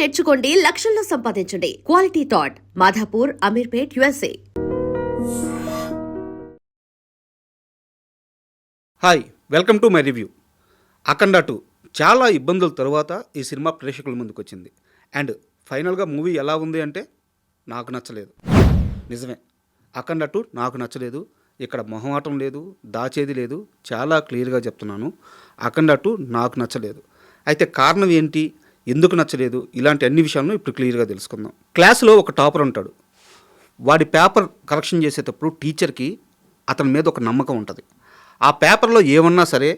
నేర్చుకోండి, లక్షల్లో సంపాదించండి. Quality thought Madhapur, Ameerpet, USA. Hi, welcome to my review. Akhanda 2 చాలా ఇబ్బందుల తర్వాత ఈ సినిమా ప్రేక్షకుల ముందుకు వచ్చింది. అండ్ ఫైనల్గా మూవీ ఎలా ఉంది అంటే నాకు నచ్చలేదు. నిజమే, అఖండ 2 నాకు నచ్చలేదు. ఇక్కడ మొహమాటం లేదు, దాచేది లేదు, చాలా క్లియర్గా చెప్తున్నాను. అఖండ 2 నాకు నచ్చలేదు. అయితే కారణం ఏంటి, ఎందుకు నచ్చలేదు, ఇలాంటి అన్ని విషయాలను ఇప్పుడు క్లియర్గా తెలుసుకుందాం. క్లాస్లో ఒక టాపర్ ఉంటాడు. వాడి పేపర్ కరెక్షన్ చేసేటప్పుడు టీచర్కి అతని మీద ఒక నమ్మకం ఉంటుంది. ఆ పేపర్లో ఏమన్నా సరే,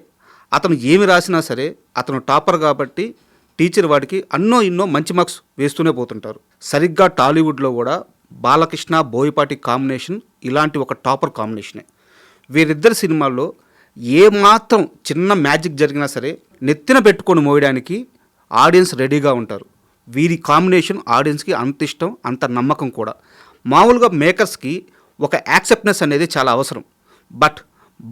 అతను ఏమి రాసినా సరే, అతను టాపర్ కాబట్టి టీచర్ వాడికి ఇన్నో మంచి మార్క్స్ వేస్తూనే పోతుంటారు. సరిగ్గా టాలీవుడ్లో కూడా బాలకృష్ణ, బోయపాటి కాంబినేషన్ ఇలాంటి ఒక టాపర్ కాంబినేషనే. వీరిద్దరి సినిమాల్లో ఏమాత్రం చిన్న మ్యాజిక్ జరిగినా సరే నెత్తిన పెట్టుకొని మోయడానికి ఆడియన్స్ రెడీగా ఉంటారు. వీరి కాంబినేషన్ ఆడియన్స్కి అంత ఇష్టం, అంత నమ్మకం కూడా. మామూలుగా మేకర్స్కి ఒక యాక్సెప్ట్నెస్ అనేది చాలా అవసరం. బట్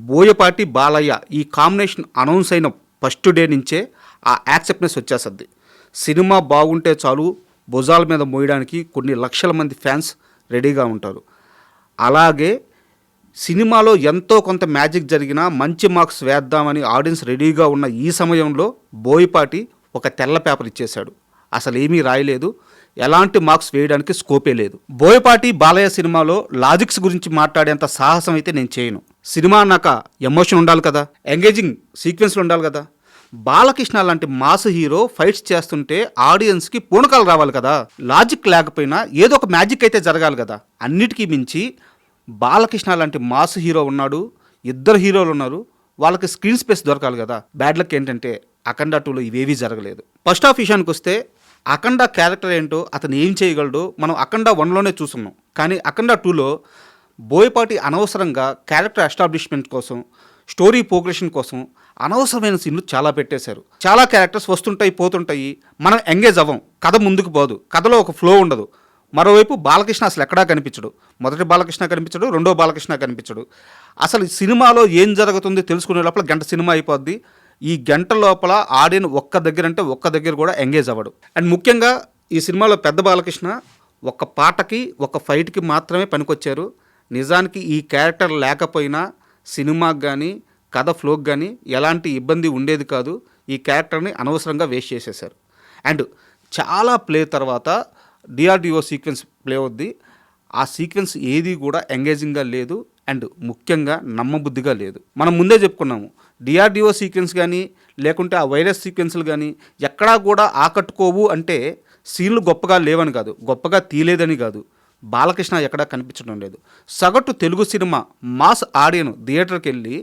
బోయపాటి, బాలయ్య ఈ కాంబినేషన్ అనౌన్స్ అయిన ఫస్ట్ డే నుంచే ఆ యాక్సెప్ట్నెస్ వచ్చేస్తుంది. సినిమా బాగుంటే చాలు భుజాల మీద మోయడానికి కొన్ని లక్షల మంది ఫ్యాన్స్ రెడీగా ఉంటారు. అలాగే సినిమాలో ఎంతో కొంత మ్యాజిక్ జరిగినా మంచి మార్క్స్ వేద్దామని ఆడియన్స్ రెడీగా ఉన్న ఈ సమయంలో బోయపాటి ఒక తెల్ల పేపర్ ఇచ్చేశాడు. అసలు ఏమీ రాయలేదు, ఎలాంటి మార్క్స్ వేయడానికి స్కోపే లేదు. బోయపాటి, బాలయ్య సినిమాలో లాజిక్స్ గురించి మాట్లాడేంత సాహసం అయితే నేను చేయను. సినిమా అన్నాక ఎమోషన్ ఉండాలి కదా, ఎంగేజింగ్ సీక్వెన్స్లు ఉండాలి కదా. బాలకృష్ణ లాంటి మాస్ హీరో ఫైట్స్ చేస్తుంటే ఆడియన్స్కి పూనకాలు రావాలి కదా. లాజిక్ లేకపోయినా ఏదో ఒక మ్యాజిక్ అయితే జరగాలి కదా. అన్నిటికీ మించి బాలకృష్ణ లాంటి మాస్ హీరో ఉన్నాడు, ఇద్దరు హీరోలు ఉన్నారు, వాళ్ళకి స్క్రీన్ స్పేస్ దొరకాలి కదా. బ్యాడ్ లక్ ఏంటంటే అఖండ 2లో ఇవేవీ జరగలేదు. ఫస్ట్ హాఫ్ విషయానికి వస్తే అఖండ క్యారెక్టర్ ఏంటో, అతను ఏం చేయగలడో మనం అఖండ 1లోనే చూస్తున్నాం. కానీ అఖండ 2లో బోయపాటి అనవసరంగా క్యారెక్టర్ ఎస్టాబ్లిష్మెంట్ కోసం, స్టోరీ ప్రోగ్రెషన్ కోసం అనవసరమైన సీన్లు చాలా పెట్టేశారు. చాలా క్యారెక్టర్స్ వస్తుంటాయి, పోతుంటాయి, మనం ఎంగేజ్ అవ్వం, కథ ముందుకు పోదు, కథలో ఒక ఫ్లో ఉండదు. మరోవైపు బాలకృష్ణ అసలు ఎక్కడా కనిపించడు. మొదటి బాలకృష్ణ కనిపించడు, రెండో బాలకృష్ణ కనిపించడు. అసలు సినిమాలో ఏం జరుగుతుంది తెలుసుకునే లోపల గంట సినిమా అయిపోద్ది. ఈ గంట లోపల ఆడియన్ ఒక్క దగ్గర కూడా ఎంగేజ్ అవ్వడు. అండ్ ముఖ్యంగా ఈ సినిమాలో పెద్ద బాలకృష్ణ ఒక పాటకి, ఒక ఫైట్కి మాత్రమే పనికొచ్చారు. నిజానికి ఈ క్యారెక్టర్ లేకపోయినా సినిమాకి కానీ కథ ఫ్లోకి కానీ ఎలాంటి ఇబ్బంది ఉండేది కాదు. ఈ క్యారెక్టర్ని అనవసరంగా వేస్ట్ చేసేశారు. అండ్ చాలా ప్లే తర్వాత డిఆర్డిఓ సీక్వెన్స్ ప్లే అవుద్ది. ఆ సీక్వెన్స్ ఏది కూడా ఎంగేజింగ్గా లేదు, అండ్ ముఖ్యంగా నమ్మబుద్ధిగా లేదు. మనం ముందే చెప్పుకున్నాము, డిఆర్డిఓ సీక్వెన్స్ కానీ లేకుంటే ఆ వైరస్ సీక్వెన్స్లు కానీ ఎక్కడా కూడా ఆకట్టుకోవు అంటే సీన్లు గొప్పగా లేవని కాదు, గొప్పగా తీయలేదని కాదు. బాలకృష్ణ ఎక్కడా కనిపించడం లేదు. సగటు తెలుగు సినిమా మాస్ ఆడియన్ థియేటర్కి వెళ్ళి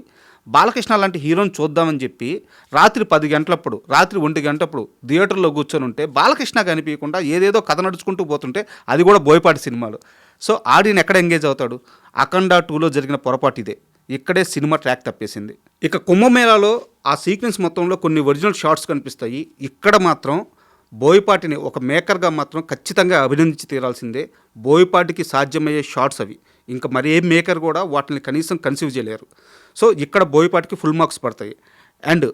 బాలకృష్ణ లాంటి హీరోని చూద్దామని చెప్పి రాత్రి 10 గంటలప్పుడు, రాత్రి 1 గంటప్పుడు థియేటర్లో కూర్చొని ఉంటే బాలకృష్ణ కనిపించకుండా ఏదేదో కథ నడుచుకుంటూ పోతుంటే అది కూడా బోయపాటి సినిమాలు. సో ఆడియన్ ఎక్కడ ఎంగేజ్ అవుతాడు? అఖండ 2లో జరిగిన పొరపాటు ఇదే. ఇక్కడే సినిమా ట్రాక్ తప్పేసింది. ఇక కుంభమేళాలో ఆ సీక్వెన్స్ మొత్తంలో కొన్ని ఒరిజినల్ షాట్స్ కనిపిస్తాయి. ఇక్కడ మాత్రం బోయపాటిని ఒక మేకర్గా మాత్రం ఖచ్చితంగా అభినందించి తీరాల్సిందే. బోయపాటికి సాధ్యమయ్యే షాట్స్ అవి, ఇంకా మరి ఏ మేకర్ కూడా వాటిని కనీసం కన్సీవ్ చేయలేరు. సో ఇక్కడ బోయపాటికి ఫుల్ మార్క్స్ పడతాయి. అండ్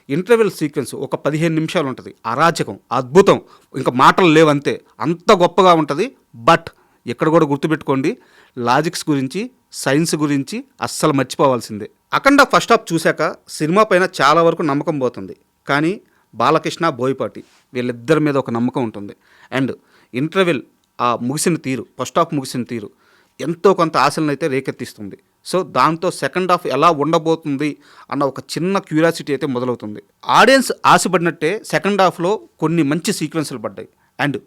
ఇంటర్వెల్ సీక్వెన్స్ ఒక 15 నిమిషాలు ఉంటుంది. అరాచకం, అద్భుతం, ఇంకా మాటలు లేవంతే, అంత గొప్పగా ఉంటుంది. బట్ ఇక్కడ కూడా గుర్తుపెట్టుకోండి, లాజిక్స్ గురించి, సైన్స్ గురించి అస్సలు మర్చిపోవాల్సిందే. అఖండ ఫస్ట్ హాఫ్ చూశాక సినిమా పైన చాలా వరకు నమ్మకం పోతుంది. కానీ బాలకృష్ణ, బోయపాటి వీళ్ళిద్దరి మీద ఒక నమ్మకం ఉంటుంది. అండ్ ఇంటర్వెల్ ఆ ముగిసిన తీరు, ఫస్ట్ హాఫ్ ముగిసిన తీరు ఎంతో కొంత ఆశలను అయితే రేకెత్తిస్తుంది. సో దాంతో సెకండ్ హాఫ్ ఎలా ఉండబోతుంది అన్న ఒక చిన్న క్యూరియాసిటీ అయితే మొదలవుతుంది. ఆడియన్స్ ఆశపడినట్టే సెకండ్ హాఫ్లో కొన్ని మంచి సీక్వెన్స్లు పడ్డాయి. అండ్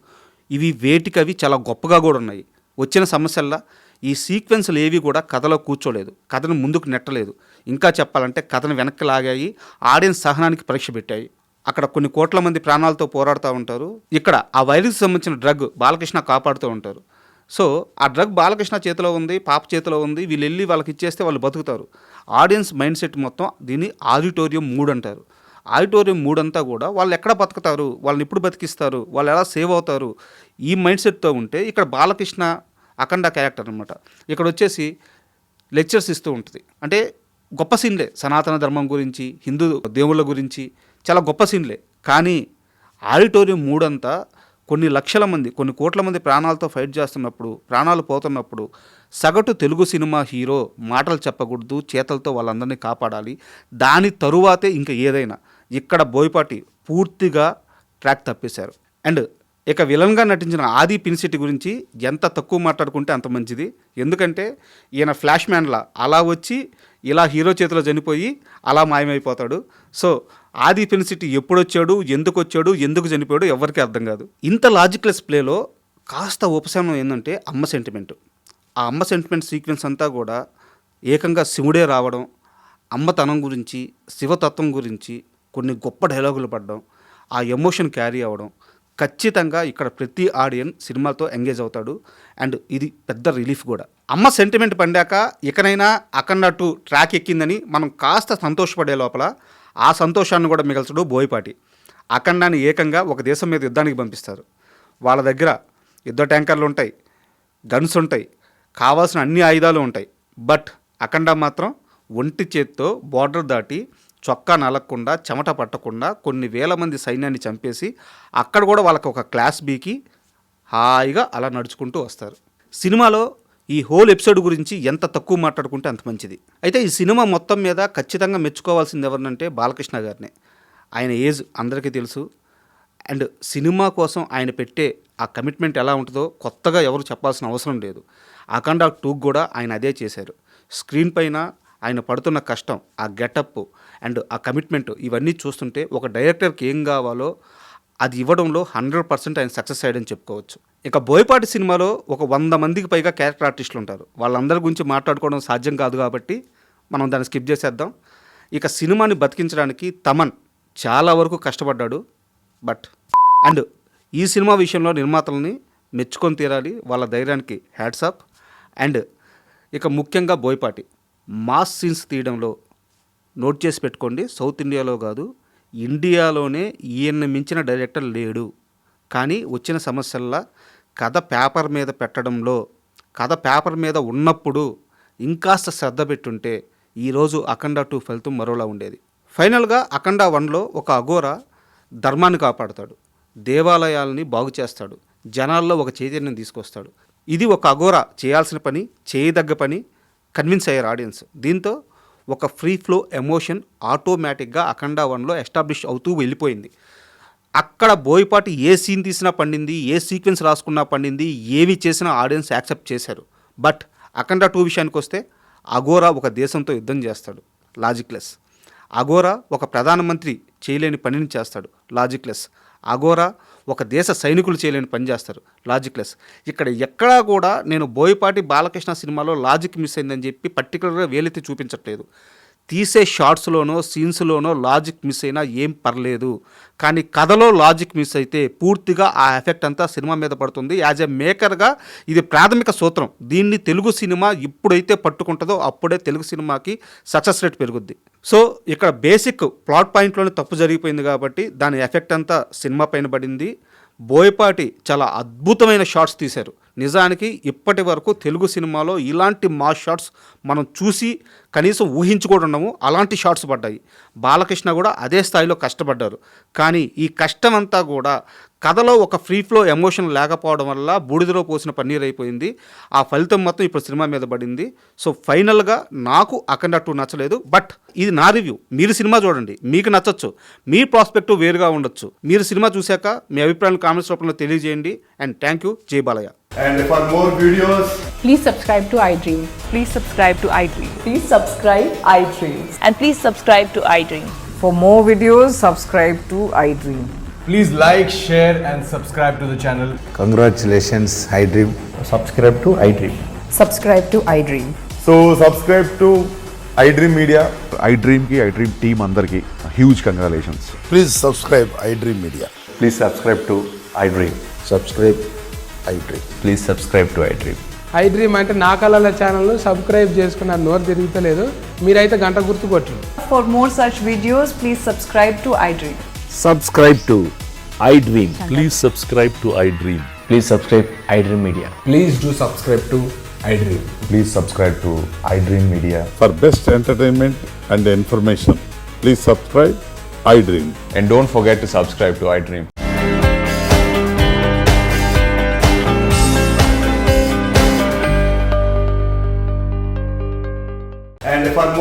ఇవి వేటికవి చాలా గొప్పగా కూడా ఉన్నాయి. వచ్చిన సమస్యల్లా ఈ సీక్వెన్స్లు ఏవి కూడా కథలో కూర్చోలేదు, కథను ముందుకు నెట్టలేదు. ఇంకా చెప్పాలంటే కథను వెనక్కి లాగాయి, ఆడియన్స్ సహనానికి పరీక్ష పెట్టాయి. అక్కడ కొన్ని కోట్ల మంది ప్రాణాలతో పోరాడుతూ ఉంటారు. ఇక్కడ ఆ వైరస్కి సంబంధించిన డ్రగ్ బాలకృష్ణ కాపాడుతూ ఉంటారు. సో ఆ డ్రగ్ బాలకృష్ణ చేతిలో ఉంది, పాప చేతిలో ఉంది, వీళ్ళు వెళ్ళి వాళ్ళకి ఇచ్చేస్తే వాళ్ళు బతుకుతారు. ఆడియన్స్ మైండ్ సెట్ మొత్తం దీన్ని ఆడిటోరియం 3 అంటారు. ఆడిటోరియం 3 అంతా కూడా వాళ్ళు ఎక్కడ బతుకుతారు, వాళ్ళని ఎప్పుడు బతికిస్తారు, వాళ్ళు ఎలా సేవ్ అవుతారు, ఈ మైండ్ సెట్తో ఉంటే ఇక్కడ బాలకృష్ణ అఖండ క్యారెక్టర్ అనమాట. ఇక్కడ వచ్చేసి లెక్చర్స్ ఇస్తూ ఉంటుంది. అంటే గొప్ప సీన్లే, సనాతన ధర్మం గురించి, హిందూ దేవుళ్ళ గురించి చాలా గొప్ప సీన్లే. కానీ ఆడిటోరియం 3 అంతా కొన్ని లక్షల మంది, కొన్ని కోట్ల మంది ప్రాణాలతో ఫైట్ చేస్తున్నప్పుడు, ప్రాణాలు పోతున్నప్పుడు సగటు తెలుగు సినిమా హీరో మాటలు చెప్పకూడదు, చేతలతో వాళ్ళందరినీ కాపాడాలి. దాని తరువాతే ఇంకా ఏదైనా. ఇక్కడ బోయపాటి పూర్తిగా ట్రాక్ తప్పేశారు. అండ్ ఇక విలన్గా నటించిన ఆది పినిశెట్టి గురించి ఎంత తక్కువ మాట్లాడుకుంటే అంత మంచిది. ఎందుకంటే ఈయన ఫ్లాష్ మ్యాన్లా అలా వచ్చి ఇలా హీరో చేతిలో చనిపోయి అలా మాయమైపోతాడు. సో ఆది పినిశెట్టి ఎప్పుడు వచ్చాడు, ఎందుకు వచ్చాడు, ఎందుకు చనిపోయాడు ఎవరికీ అర్థం కాదు. ఇంత లాజిక్లెస్ ప్లేలో కాస్త ఉపశమనం ఏంటంటే అమ్మ సెంటిమెంట్. ఆ అమ్మ సెంటిమెంట్ సీక్వెన్స్ అంతా కూడా ఏకంగా శివుడే రావడం, అమ్మతనం గురించి, శివతత్వం గురించి కొన్ని గొప్ప డైలాగులు పడడం, ఆ ఎమోషన్ క్యారీ అవ్వడం, ఖచ్చితంగా ఇక్కడ ప్రతి ఆడియన్స్ సినిమాతో ఎంగేజ్ అవుతాడు. అండ్ ఇది పెద్ద రిలీఫ్ కూడా. అమ్మ సెంటిమెంట్ పండాక ఇకనైనా అఖండ 2 ట్రాక్ ఎక్కిందని మనం కాస్త సంతోషపడే లోపల ఆ సంతోషాన్ని కూడా మిగల్చడు బోయపాటి. అఖండాన్ని ఏకంగా ఒక దేశం మీద యుద్ధానికి పంపిస్తారు. వాళ్ళ దగ్గర యుద్ధ ట్యాంకర్లు ఉంటాయి, గన్స్ ఉంటాయి, కావాల్సిన అన్ని ఆయుధాలు ఉంటాయి. బట్ అఖండ మాత్రం ఒంటి చేత్తో బార్డర్ దాటి చొక్కా నలగకుండా, చెమట పట్టకుండా కొన్ని వేల మంది సైన్యాన్ని చంపేసి అక్కడ కూడా వాళ్ళకి ఒక క్లాస్ బీకి హాయిగా అలా నడుచుకుంటూ వస్తారు. సినిమాలో ఈ హోల్ ఎపిసోడ్ గురించి ఎంత తక్కువ మాట్లాడుకుంటే అంత మంచిది. అయితే ఈ సినిమా మొత్తం మీద ఖచ్చితంగా మెచ్చుకోవాల్సింది ఎవరినంటే బాలకృష్ణ గారినే. ఆయన ఏజ్ అందరికీ తెలుసు. అండ్ సినిమా కోసం ఆయన పెట్టే ఆ కమిట్మెంట్ ఎలా ఉంటుందో కొత్తగా ఎవరు చెప్పాల్సిన అవసరం లేదు. అఖండ 2 కూడా ఆయన అదే చేశారు. స్క్రీన్ పైన ఆయన పడుతున్న కష్టం, ఆ గెటప్ అండ్ ఆ కమిట్మెంట్ ఇవన్నీ చూస్తుంటే ఒక డైరెక్టర్కి ఏం కావాలో అది ఇవ్వడంలో 100% ఆయన సక్సెస్ అయ్యాడని చెప్పుకోవచ్చు. ఇక బోయపాటి సినిమాలో ఒక 100 మందికి పైగా క్యారెక్టర్ ఆర్టిస్టులు ఉంటారు. వాళ్ళందరి గురించి మాట్లాడుకోవడం సాధ్యం కాదు కాబట్టి మనం దాన్ని స్కిప్ చేసేద్దాం. ఇక సినిమాని బతికించడానికి తమన్ చాలా వరకు కష్టపడ్డాడు. బట్ అండ్ ఈ సినిమా విషయంలో నిర్మాతలని మెచ్చుకొని తీరాలి. వాళ్ళ ధైర్యానికి హ్యాట్స్ ఆఫ్. అండ్ ఇక ముఖ్యంగా బోయపాటి మాస్ సీన్స్ తీయడంలో నోట్ చేసి పెట్టుకోండి, సౌత్ ఇండియాలో కాదు ఇండియాలోనే ఈయన్ని మించిన డైరెక్టర్ లేడు. కానీ వచ్చిన సమస్యల్లా కథ పేపర్ మీద పెట్టడంలో, కథ పేపర్ మీద ఉన్నప్పుడు ఇంకాస్త శ్రద్ధ పెట్టుంటే ఈరోజు అఖండ 2 ఫలితం మరోలా ఉండేది. ఫైనల్గా అఖండ 1లో ఒక అఘోరా ధర్మాన్ని కాపాడుతాడు, దేవాలయాల్ని బాగు చేస్తాడు, జనాల్లో ఒక చైతన్యం తీసుకొస్తాడు. ఇది ఒక అఘోరా చేయాల్సిన పని, చేయదగ్గ పని. కన్విన్స్ అయ్యారు ఆడియన్స్. దీంతో ఒక ఫ్రీ ఫ్లో ఎమోషన్ ఆటోమేటిక్గా అఖండ 1లో ఎస్టాబ్లిష్ అవుతూ వెళ్ళిపోయింది. అక్కడ బోయపాటి ఏ సీన్ తీసినా పండింది, ఏ సీక్వెన్స్ రాసుకున్నా పండింది, ఏవి చేసినా ఆడియన్స్ యాక్సెప్ట్ చేశారు. బట్ అఖండ 2 విషయానికి వస్తే అఘోరా ఒక దేశంతో యుద్ధం చేస్తాడు, లాజిక్లెస్. అఘోరా ఒక ప్రధానమంత్రి చేయలేని పనిని చేస్తాడు, లాజిక్లెస్. అఘోరా ఒక దేశ సైనికులు చేయలేని పని చేస్తారు, లాజిక్లెస్. ఇక్కడ ఎక్కడా కూడా నేను బోయపాటి బాలకృష్ణ సినిమాలో లాజిక్ మిస్ అయిందని చెప్పి పర్టికులర్గా వేలెత్తి చూపించట్లేదు. తీసే షార్ట్స్లోనో సీన్స్లోనో లాజిక్ మిస్ అయినా ఏం పర్లేదు. కానీ కథలో లాజిక్ మిస్ అయితే పూర్తిగా ఆ ఎఫెక్ట్ అంతా సినిమా మీద పడుతుంది. యాజ్ ఎ మేకర్గా ఇది ప్రాథమిక సూత్రం. దీన్ని తెలుగు సినిమా ఇప్పుడైతే పట్టుకుంటుందో అప్పుడే తెలుగు సినిమాకి సక్సెస్ రేట్ పెరుగుద్ది. సో ఇక్కడ బేసిక్ ప్లాట్ పాయింట్లోనే తప్పు జరిగిపోయింది కాబట్టి దాని ఎఫెక్ట్ అంతా సినిమా పైన పడింది. బోయపాటి చాలా అద్భుతమైన షాట్స్ తీశారు. నిజానికి ఇప్పటి వరకు తెలుగు సినిమాలో ఇలాంటి మాస్ షాట్స్ మనం చూసి కనీసం ఊహించుకోవడము, అలాంటి షాట్స్ పడ్డాయి. బాలకృష్ణ కూడా అదే స్థాయిలో కష్టపడ్డారు. కానీ ఈ కష్టం అంతా కూడా కథలో ఒక ఫ్రీ ఫ్లో ఎమోషన్ లేకపోవడం వల్ల బూడిదలో పోసిన పన్నీర్ అయిపోయింది. ఆ ఫలితం మొత్తం ఇప్పుడు సినిమా మీద పడింది. సో ఫైనల్గా నాకు అఖండ 2 నచ్చలేదు. బట్ ఇది నా రివ్యూ. మీరు సినిమా చూడండి, మీకు నచ్చచ్చు, మీ ప్రాస్పెక్టివ్ వేరుగా ఉండొచ్చు. మీరు సినిమా చూశాక మీ అభిప్రాయాలు కామెంట్స్ రూపంలో తెలియజేయండి. And thank you. జై Balayya. And for more videos, Please subscribe to iDream. Please subscribe to iDream. Please subscribe iDream. And please subscribe to iDream. For more videos, subscribe to iDream. please like, share and subscribe to the channel. Congratulations, iDream. Subscribe to iDream. Subscribe to iDream. So subscribe to iDream Media. iDream ki iDream team andarki huge congratulations. Please subscribe iDream Media. Please subscribe to iDream. Subscribe iDream. Please subscribe to iDream. iDream అంటే నా కళల channel subscribe చేసుకున్న నోరు తిరుగుతలేదు, మీరైతే గంట గుర్తు కొట్టండి. For more such videos, please subscribe to iDream. Subscribe to iDream. Please subscribe to iDream. Please subscribe iDream Media. Please do subscribe to iDream. Please subscribe to iDream Media. For best entertainment and information, please subscribe iDream. And don't forget to subscribe to iDream.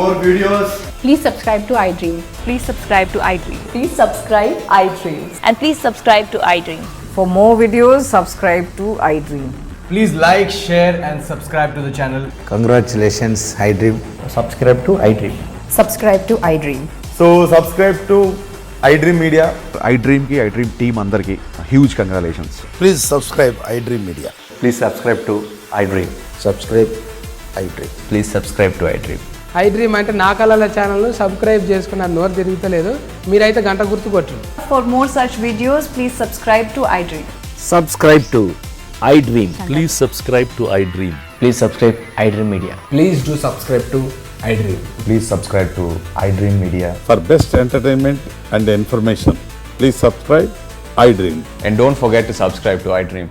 more videos, Please subscribe to iDream. Please subscribe to iDream. Please subscribe iDream. And please subscribe to iDream. For more videos, subscribe to iDream. please like, share, and subscribe to the channel. Congratulations, iDream. Subscribe to iDream. Subscribe to iDream. So subscribe to iDream Media. iDream ki iDream team అందరికి huge congratulations. Please subscribe iDream Media. Please subscribe to iDream. Subscribe iDream. Please subscribe to iDream. iDream అంటే నా కళల ఛానల్ను subscribe చేసుకున్న నోరు తిరుగుతలేదు మీరైతే గంట గుర్తు కొట్టండి. For more such videos, please subscribe to iDream. Subscribe to iDream. Please subscribe to iDream. Please subscribe iDream Media. Please do subscribe to iDream. Please subscribe to iDream Media. For best entertainment and information, please subscribe iDream. And don't forget to subscribe to iDream.